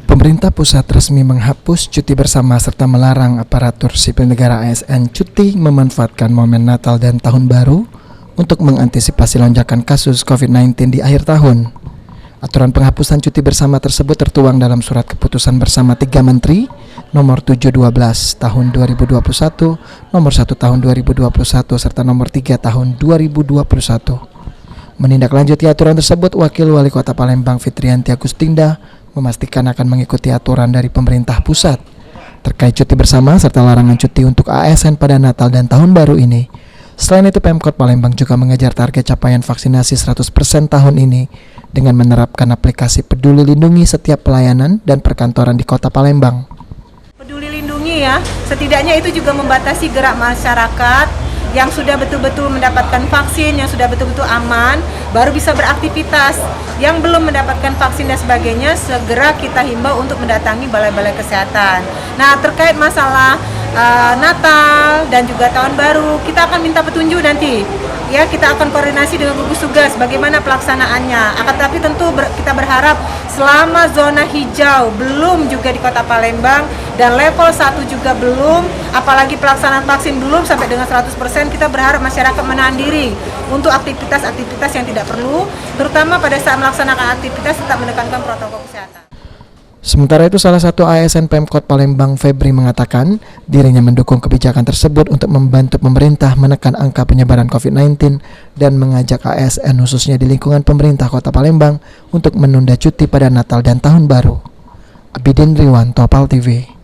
Pemerintah pusat resmi menghapus cuti bersama serta melarang aparatur sipil negara ASN cuti memanfaatkan momen Natal dan Tahun Baru untuk mengantisipasi lonjakan kasus COVID-19 di akhir tahun. Aturan penghapusan cuti bersama tersebut tertuang dalam surat keputusan bersama 3 Menteri nomor 712 tahun 2021, nomor 1 tahun 2021, serta nomor 3 tahun 2021. Menindaklanjuti aturan tersebut, Wakil Wali Kota Palembang Fitrianti Agustinda memastikan akan mengikuti aturan dari pemerintah pusat terkait cuti bersama serta larangan cuti untuk ASN pada Natal dan Tahun Baru ini. Selain itu, Pemkot Palembang juga mengejar target capaian vaksinasi 100% tahun ini dengan menerapkan aplikasi Peduli Lindungi setiap pelayanan dan perkantoran di Kota Palembang. Peduli Lindungi ya, setidaknya itu juga membatasi gerak masyarakat yang sudah betul-betul mendapatkan vaksin, yang sudah betul-betul aman, baru bisa beraktivitas. Yang belum mendapatkan vaksin dan sebagainya, segera kita himbau untuk mendatangi balai-balai kesehatan. Nah, terkait masalah Natal dan juga Tahun Baru, kita akan minta petunjuk nanti. Ya, kita akan koordinasi dengan gugus tugas bagaimana pelaksanaannya. Akan tapi tentu kita berharap selama zona hijau belum juga di Kota Palembang dan level 1 juga belum, apalagi pelaksanaan vaksin belum sampai dengan 100%, kita berharap masyarakat menahan diri untuk aktivitas-aktivitas yang tidak perlu, terutama pada saat melaksanakan aktivitas tetap menekankan protokol kesehatan. Sementara itu, salah satu ASN Pemkot Palembang, Febri, mengatakan dirinya mendukung kebijakan tersebut untuk membantu pemerintah menekan angka penyebaran COVID-19 dan mengajak ASN khususnya di lingkungan pemerintah Kota Palembang untuk menunda cuti pada Natal dan Tahun Baru. Abidin Riwan, Topal TV.